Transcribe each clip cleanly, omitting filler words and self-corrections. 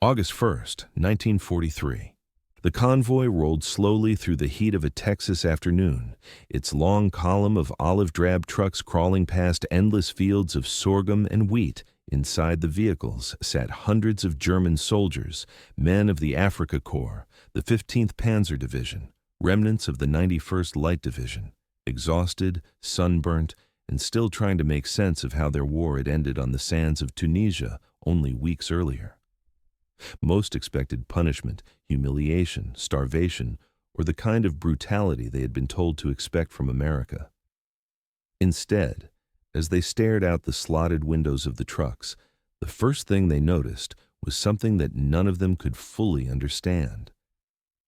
August 1st, 1943. The convoy rolled slowly through the heat of a Texas afternoon, its long column of olive-drab trucks crawling past endless fields of sorghum and wheat. Inside the vehicles sat hundreds of German soldiers, men of the Afrika Korps, the 15th Panzer Division, remnants of the 91st Light Division, exhausted, sunburnt, and still trying to make sense of how their war had ended on the sands of Tunisia only weeks earlier. Most expected punishment, humiliation, starvation, or the kind of brutality they had been told to expect from America. Instead, as they stared out the slotted windows of the trucks, the first thing they noticed was something that none of them could fully understand.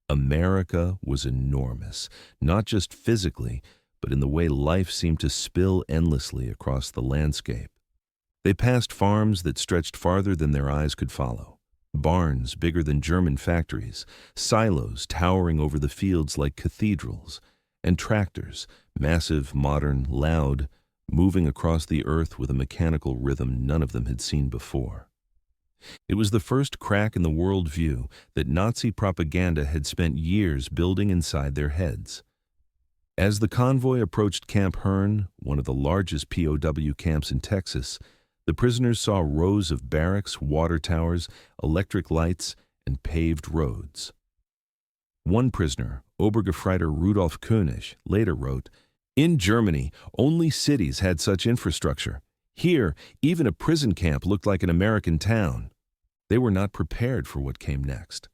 America was enormous, not just physically, but in the way life seemed to spill endlessly across the landscape. They passed farms that stretched farther than their eyes could follow, barns bigger than German factories, silos towering over the fields like cathedrals, and tractors, massive, modern, loud, moving across the earth with a mechanical rhythm none of them had seen before. It was the first crack in the worldview that Nazi propaganda had spent years building inside their heads. As the convoy approached Camp Hearn, one of the largest POW camps in Texas, the prisoners saw rows of barracks, water towers, electric lights, and paved roads. One prisoner, Obergefreiter Rudolf König, later wrote, "In Germany, only cities had such infrastructure. Here, even a prison camp looked like an American town." They were not prepared for what came next.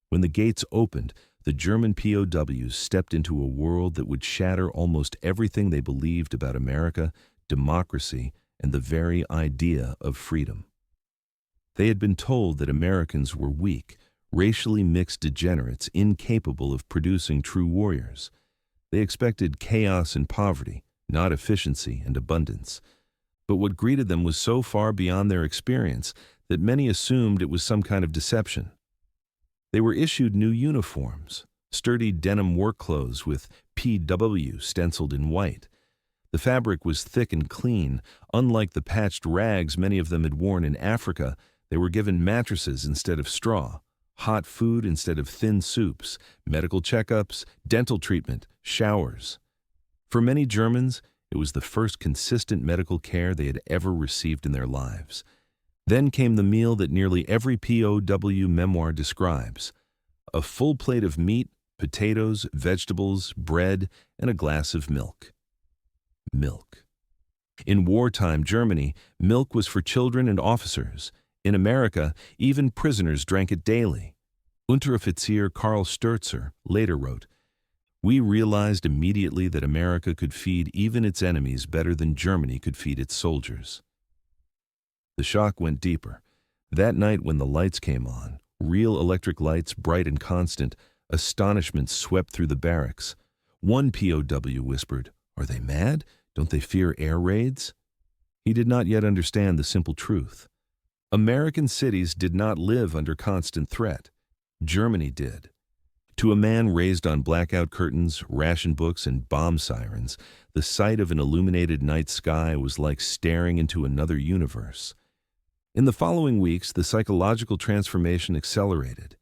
When the gates opened, the German POWs stepped into a world that would shatter almost everything they believed about America, democracy, and the very idea of freedom. They had been told that Americans were weak, racially mixed degenerates incapable of producing true warriors. They expected chaos and poverty, not efficiency and abundance. But what greeted them was so far beyond their experience that many assumed it was some kind of deception. They were issued new uniforms, sturdy denim work clothes with PW stenciled in white. The fabric was thick and clean. Unlike the patched rags many of them had worn in Africa, they were given mattresses instead of straw, hot food instead of thin soups, medical checkups, dental treatment, showers. For many Germans, it was the first consistent medical care they had ever received in their lives. Then came the meal that nearly every POW memoir describes: a full plate of meat, potatoes, vegetables, bread, and a glass of milk. Milk. In wartime Germany, milk was for children and officers. In America, even prisoners drank it daily. Unteroffizier Karl Sturzer later wrote, "We realized immediately that America could feed even its enemies better than Germany could feed its soldiers." The shock went deeper. That night when the lights came on, real electric lights, bright and constant, astonishment swept through the barracks. One POW whispered, "Are they mad? Don't they fear air raids?" He did not yet understand the simple truth. American cities did not live under constant threat. Germany did. To a man raised on blackout curtains, ration books, and bomb sirens, the sight of an illuminated night sky was like staring into another universe. In the following weeks, the psychological transformation accelerated.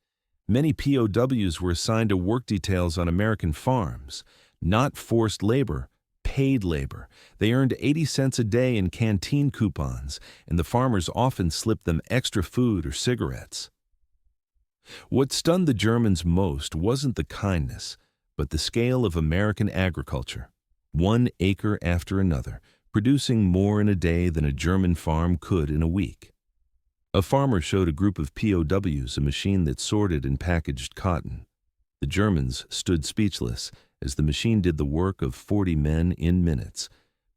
Many POWs were assigned to work details on American farms, not forced labor, paid labor. They earned 80 cents a day in canteen coupons, and the farmers often slipped them extra food or cigarettes. What stunned the Germans most wasn't the kindness, but the scale of American agriculture. 1 acre after another, producing more in a day than a German farm could in a week. A farmer showed a group of POWs a machine that sorted and packaged cotton. The Germans stood speechless as the machine did the work of 40 men in minutes.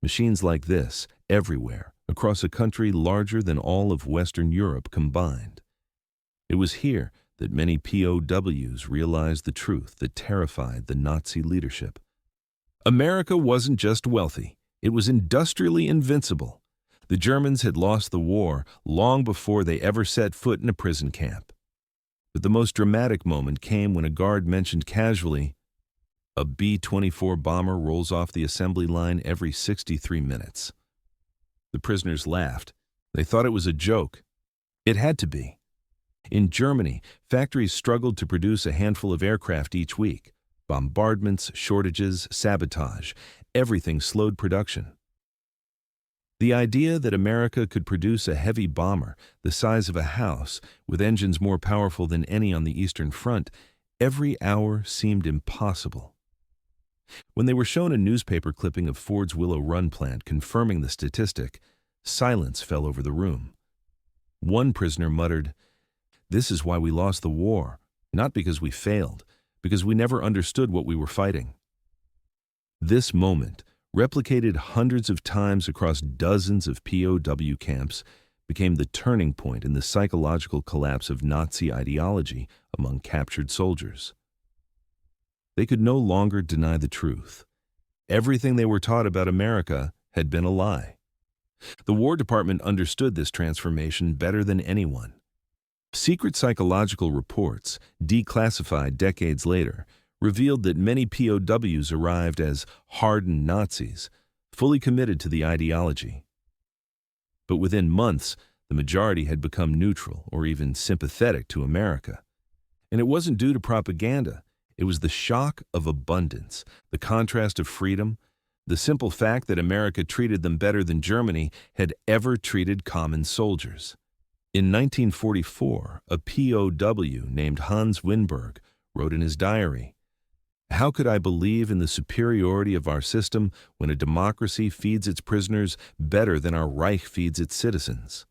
Machines like this, everywhere, across a country larger than all of Western Europe combined. It was here that many POWs realized the truth that terrified the Nazi leadership. America wasn't just wealthy, it was industrially invincible. The Germans had lost the war long before they ever set foot in a prison camp. But the most dramatic moment came when a guard mentioned casually, "A B-24 bomber rolls off the assembly line every 63 minutes. The prisoners laughed. They thought it was a joke. It had to be. In Germany, factories struggled to produce a handful of aircraft each week. Bombardments, shortages, sabotage, everything slowed production. The idea that America could produce a heavy bomber the size of a house with engines more powerful than any on the Eastern Front every hour seemed impossible. When they were shown a newspaper clipping of Ford's Willow Run plant confirming the statistic, silence fell over the room. One prisoner muttered, "This is why we lost the war, not because we failed, because we never understood what we were fighting." This moment, replicated hundreds of times across dozens of POW camps, became the turning point in the psychological collapse of Nazi ideology among captured soldiers. They could no longer deny the truth. Everything they were taught about America had been a lie. The War Department understood this transformation better than anyone. Secret psychological reports, declassified decades later, revealed that many POWs arrived as hardened Nazis, fully committed to the ideology. But within months, the majority had become neutral or even sympathetic to America. And it wasn't due to propaganda. It was the shock of abundance, the contrast of freedom, the simple fact that America treated them better than Germany had ever treated common soldiers. In 1944, a POW named Hans Winberg wrote in his diary, "How could I believe in the superiority of our system when a democracy feeds its prisoners better than our Reich feeds its citizens?"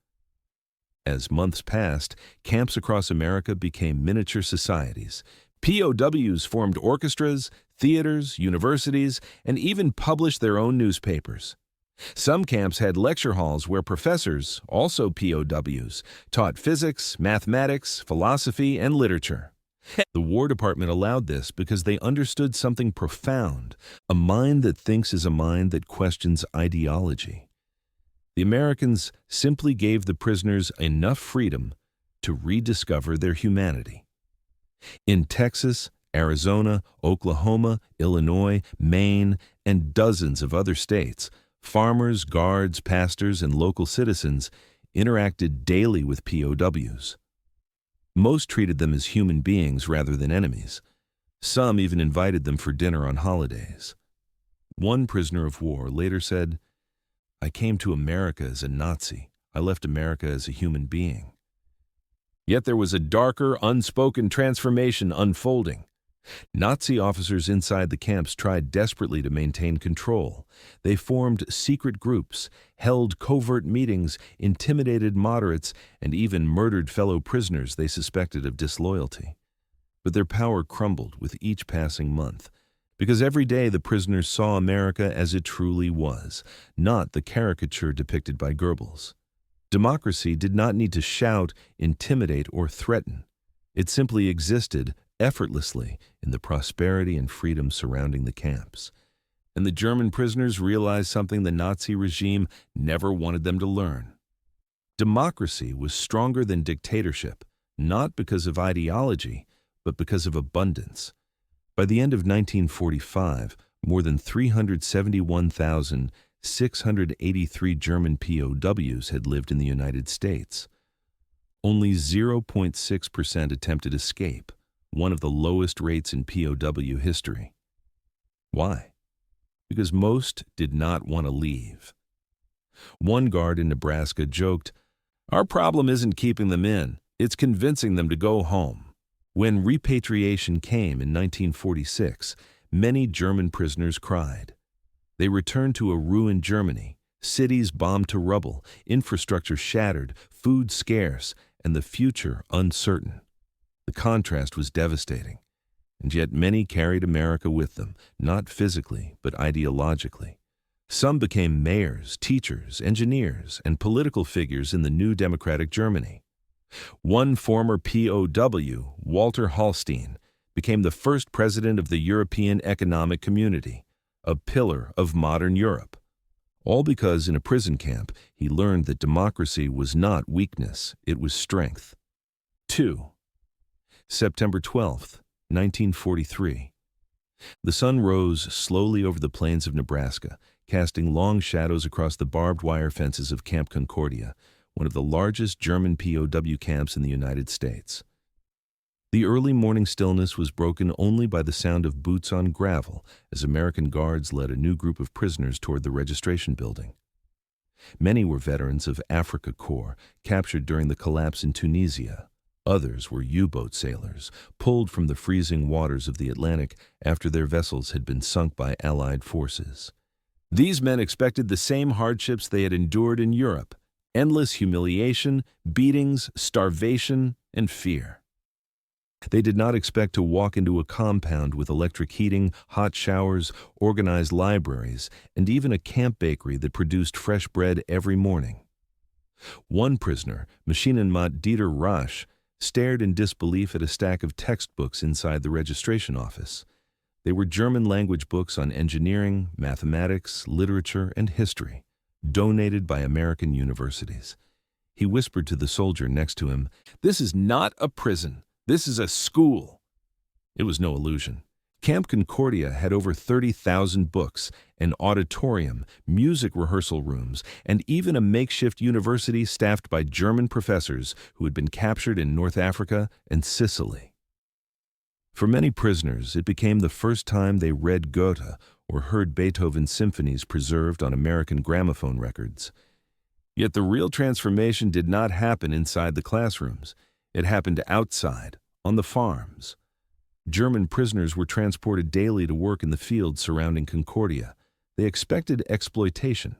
As months passed, camps across America became miniature societies. POWs formed orchestras, theaters, universities, and even published their own newspapers. Some camps had lecture halls where professors, also POWs, taught physics, mathematics, philosophy, and literature. The War Department allowed this because they understood something profound. A mind that thinks is a mind that questions ideology. The Americans simply gave the prisoners enough freedom to rediscover their humanity. In Texas, Arizona, Oklahoma, Illinois, Maine, and dozens of other states, farmers, guards, pastors, and local citizens interacted daily with POWs. Most treated them as human beings rather than enemies. Some even invited them for dinner on holidays. One prisoner of war later said, "I came to America as a Nazi. I left America as a human being." Yet there was a darker, unspoken transformation unfolding. Nazi officers inside the camps tried desperately to maintain control. They formed secret groups, held covert meetings, intimidated moderates, and even murdered fellow prisoners they suspected of disloyalty. But their power crumbled with each passing month, because every day the prisoners saw America as it truly was, not the caricature depicted by Goebbels. Democracy did not need to shout, intimidate, or threaten. It simply existed effortlessly in the prosperity and freedom surrounding the camps. And the German prisoners realized something the Nazi regime never wanted them to learn. Democracy was stronger than dictatorship, not because of ideology, but because of abundance. By the end of 1945, more than 371,683 German POWs had lived in the United States. Only 0.6% attempted escape, one of the lowest rates in POW history. Why? Because most did not want to leave. One guard in Nebraska joked, "Our problem isn't keeping them in, it's convincing them to go home." When repatriation came in 1946, many German prisoners cried. They returned to a ruined Germany, cities bombed to rubble, infrastructure shattered, food scarce, and the future uncertain. The contrast was devastating, and yet many carried America with them, not physically, but ideologically. Some became mayors, teachers, engineers, and political figures in the new democratic Germany. One former POW, Walter Hallstein, became the first president of the European Economic Community, a pillar of modern Europe. All because in a prison camp he learned that democracy was not weakness, it was strength. 2. September 12, 1943. The sun rose slowly over the plains of Nebraska, casting long shadows across the barbed wire fences of Camp Concordia, one of the largest German POW camps in the United States. The early morning stillness was broken only by the sound of boots on gravel as American guards led a new group of prisoners toward the registration building. Many were veterans of Afrika Korps, captured during the collapse in Tunisia. Others were U-boat sailors, pulled from the freezing waters of the Atlantic after their vessels had been sunk by Allied forces. These men expected the same hardships they had endured in Europe: endless humiliation, beatings, starvation, and fear. They did not expect to walk into a compound with electric heating, hot showers, organized libraries, and even a camp bakery that produced fresh bread every morning. One prisoner, Maschinenmat Dieter Rasch, stared in disbelief at a stack of textbooks inside the registration office. They were German-language books on engineering, mathematics, literature, and history, donated by American universities. He whispered to the soldier next to him, "This is not a prison. This is a school." It was no illusion. Camp Concordia had over 30,000 books, an auditorium, music rehearsal rooms, and even a makeshift university staffed by German professors who had been captured in North Africa and Sicily. For many prisoners, it became the first time they read Goethe or heard Beethoven's symphonies preserved on American gramophone records. Yet the real transformation did not happen inside the classrooms. It happened outside, on the farms. German prisoners were transported daily to work in the fields surrounding Concordia. They expected exploitation.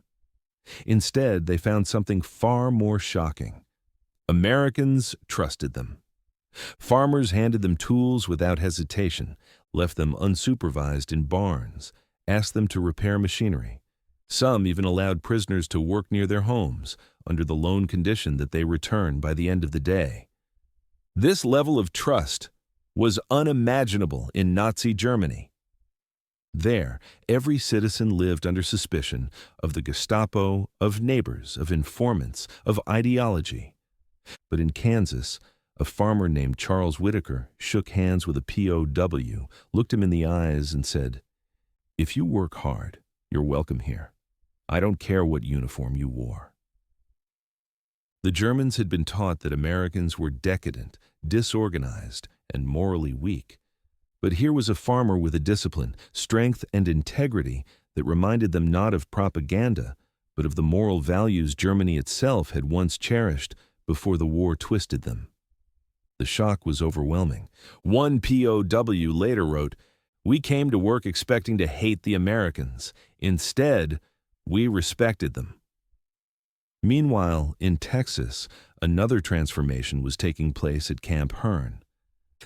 Instead, they found something far more shocking. Americans trusted them. Farmers handed them tools without hesitation, left them unsupervised in barns, asked them to repair machinery. Some even allowed prisoners to work near their homes, under the lone condition that they return by the end of the day. This level of trust was unimaginable in Nazi Germany. There, every citizen lived under suspicion of the Gestapo, of neighbors, of informants, of ideology. But in Kansas, a farmer named Charles Whitaker shook hands with a POW, looked him in the eyes, and said, "If you work hard, you're welcome here. I don't care what uniform you wore." The Germans had been taught that Americans were decadent, disorganized, and morally weak. But here was a farmer with a discipline, strength, and integrity that reminded them not of propaganda, but of the moral values Germany itself had once cherished before the war twisted them. The shock was overwhelming. One POW later wrote, "We came to work expecting to hate the Americans. Instead, we respected them." Meanwhile, in Texas, another transformation was taking place at Camp Hearn.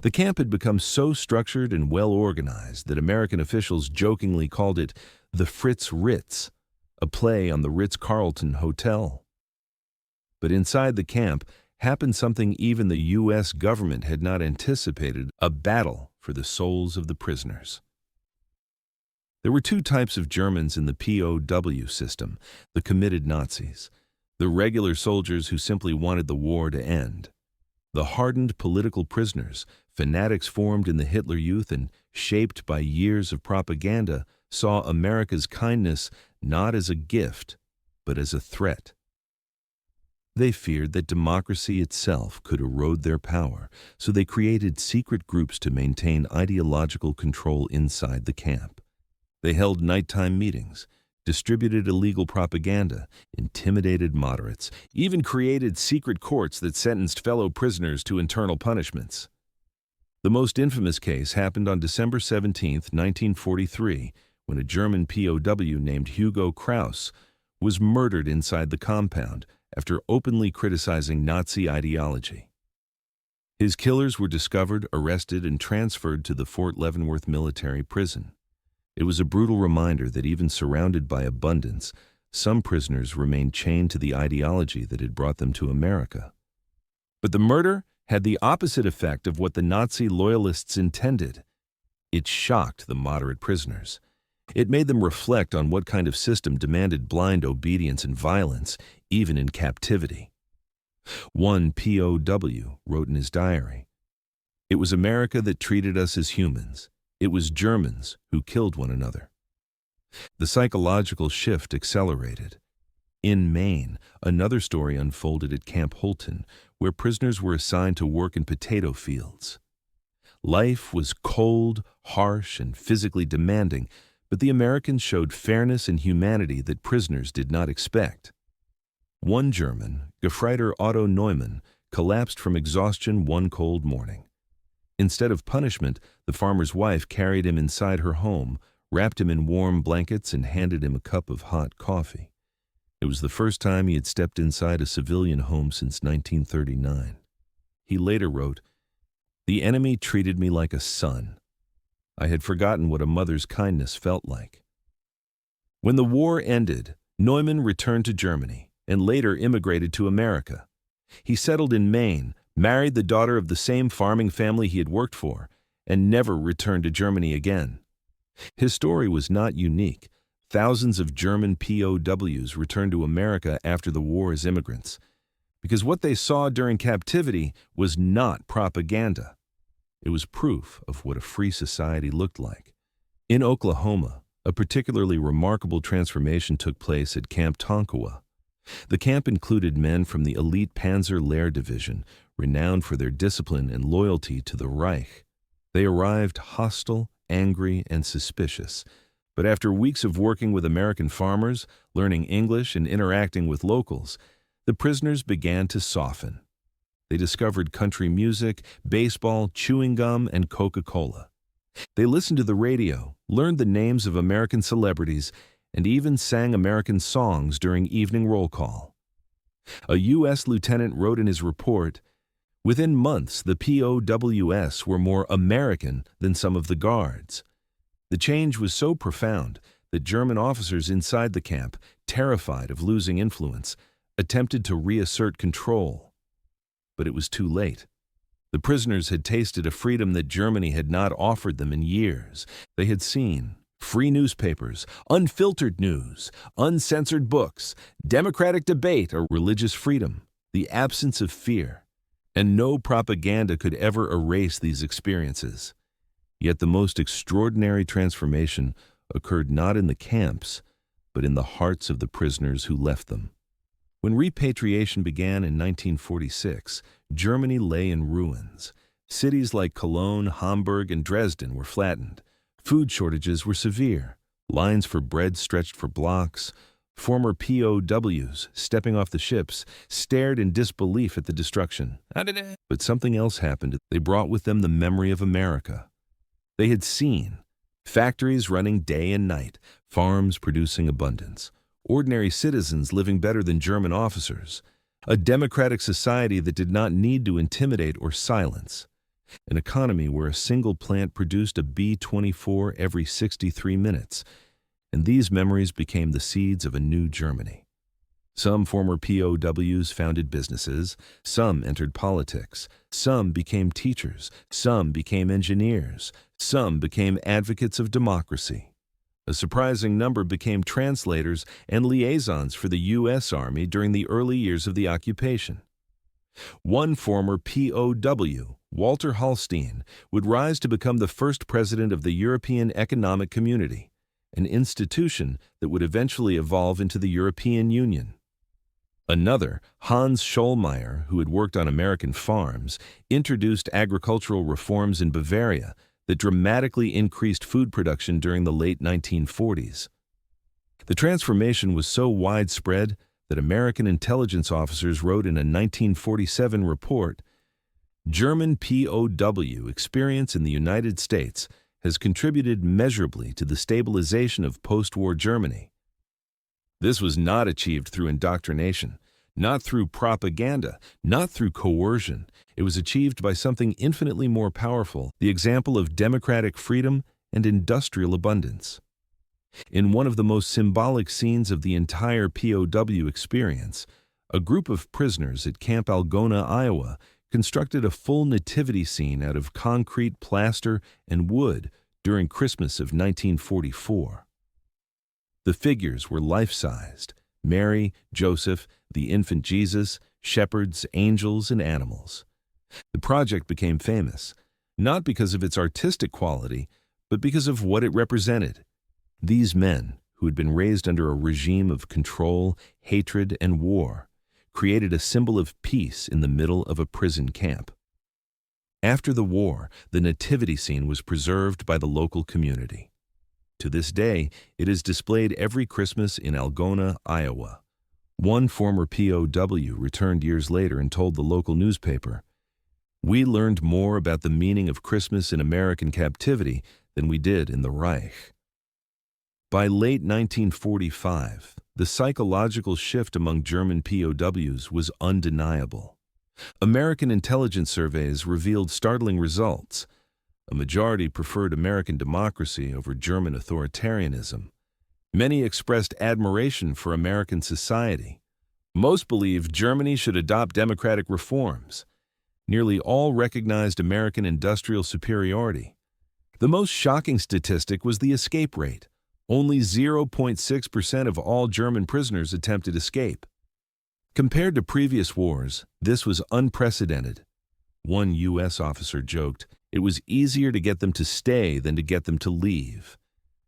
The camp had become so structured and well-organized that American officials jokingly called it the Fritz Ritz, a play on the Ritz-Carlton Hotel. But inside the camp happened something even the U.S. government had not anticipated: a battle for the souls of the prisoners. There were two types of Germans in the POW system: the committed Nazis, the regular soldiers who simply wanted the war to end. The hardened political prisoners, fanatics formed in the Hitler Youth and shaped by years of propaganda, saw America's kindness not as a gift, but as a threat. They feared that democracy itself could erode their power, so they created secret groups to maintain ideological control inside the camp. They held nighttime meetings, distributed illegal propaganda, intimidated moderates, even created secret courts that sentenced fellow prisoners to internal punishments. The most infamous case happened on December 17, 1943, when a German POW named Hugo Kraus was murdered inside the compound after openly criticizing Nazi ideology. His killers were discovered, arrested, and transferred to the Fort Leavenworth military prison. It was a brutal reminder that even surrounded by abundance, some prisoners remained chained to the ideology that had brought them to America. But the murder had the opposite effect of what the Nazi loyalists intended. It shocked the moderate prisoners. It made them reflect on what kind of system demanded blind obedience and violence, even in captivity. One POW wrote in his diary, "It was America that treated us as humans. It was Germans who killed one another." The psychological shift accelerated. In Maine, another story unfolded at Camp Holton, where prisoners were assigned to work in potato fields. Life was cold, harsh, and physically demanding, but the Americans showed fairness and humanity that prisoners did not expect. One German, Gefreiter Otto Neumann, collapsed from exhaustion one cold morning. Instead of punishment, the farmer's wife carried him inside her home, wrapped him in warm blankets, and handed him a cup of hot coffee. It was the first time he had stepped inside a civilian home since 1939. He later wrote, "The enemy treated me like a son. I had forgotten what a mother's kindness felt like." When the war ended, Neumann returned to Germany and later immigrated to America. He settled in Maine, married the daughter of the same farming family he had worked for, and never returned to Germany again. His story was not unique. Thousands of German POWs returned to America after the war as immigrants, because what they saw during captivity was not propaganda. It was proof of what a free society looked like. In Oklahoma, a particularly remarkable transformation took place at Camp Tonkawa. The camp included men from the elite Panzer Lehr Division, renowned for their discipline and loyalty to the Reich. They arrived hostile, angry, and suspicious. But after weeks of working with American farmers, learning English, and interacting with locals, the prisoners began to soften. They discovered country music, baseball, chewing gum, and Coca-Cola. They listened to the radio, learned the names of American celebrities, and even sang American songs during evening roll call. A U.S. lieutenant wrote in his report, "Within months, the POWs were more American than some of the guards." The change was so profound that German officers inside the camp, terrified of losing influence, attempted to reassert control. But it was too late. The prisoners had tasted a freedom that Germany had not offered them in years. They had seen free newspapers, unfiltered news, uncensored books, democratic debate, or religious freedom, the absence of fear. And no propaganda could ever erase these experiences. Yet the most extraordinary transformation occurred not in the camps, but in the hearts of the prisoners who left them. When repatriation began in 1946, Germany lay in ruins. Cities like Cologne, Hamburg, and Dresden were flattened. Food shortages were severe. Lines for bread stretched for blocks. Former POWs, stepping off the ships, stared in disbelief at the destruction. But something else happened. They brought with them the memory of America. They had seen factories running day and night, farms producing abundance, ordinary citizens living better than German officers, a democratic society that did not need to intimidate or silence, an economy where a single plant produced a B-24 every 63 minutes, and these memories became the seeds of a new Germany. Some former POWs founded businesses, some entered politics, some became teachers, some became engineers, some became advocates of democracy. A surprising number became translators and liaisons for the U.S. Army during the early years of the occupation. One former POW, Walter Hallstein, would rise to become the first president of the European Economic Community, an institution that would eventually evolve into the European Union. Another, Hans Schollmeyer, who had worked on American farms, introduced agricultural reforms in Bavaria that dramatically increased food production during the late 1940s. The transformation was so widespread that American intelligence officers wrote in a 1947 report, "German POW experience in the United States has contributed measurably to the stabilization of post-war Germany." This was not achieved through indoctrination, not through propaganda, not through coercion. It was achieved by something infinitely more powerful, the example of democratic freedom and industrial abundance. In one of the most symbolic scenes of the entire POW experience, a group of prisoners at Camp Algona, Iowa, constructed a full nativity scene out of concrete, plaster, and wood during Christmas of 1944. The figures were life-sized: Mary, Joseph, the infant Jesus, shepherds, angels, and animals. The project became famous, not because of its artistic quality, but because of what it represented. These men, who had been raised under a regime of control, hatred, and war, created a symbol of peace in the middle of a prison camp. After the war, the nativity scene was preserved by the local community. To this day, it is displayed every Christmas in Algona, Iowa. One former POW returned years later and told the local newspaper, "We learned more about the meaning of Christmas in American captivity than we did in the Reich." By late 1945, the psychological shift among German POWs was undeniable. American intelligence surveys revealed startling results. A majority preferred American democracy over German authoritarianism. Many expressed admiration for American society. Most believed Germany should adopt democratic reforms. Nearly all recognized American industrial superiority. The most shocking statistic was the escape rate. Only 0.6% of all German prisoners attempted escape. Compared to previous wars, this was unprecedented. One U.S. officer joked, "It was easier to get them to stay than to get them to leave."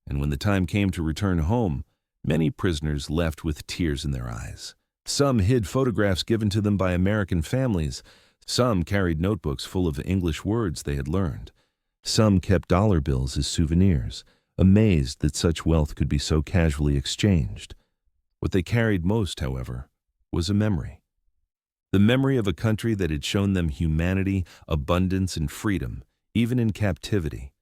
And when the time came to return home, many prisoners left with tears in their eyes. Some hid photographs given to them by American families. Some carried notebooks full of English words they had learned. Some kept dollar bills as souvenirs, amazed that such wealth could be so casually exchanged. What they carried most, however, was a memory. The memory of a country that had shown them humanity, abundance, and freedom, even in captivity.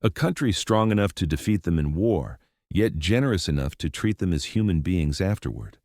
A country strong enough to defeat them in war, yet generous enough to treat them as human beings afterward.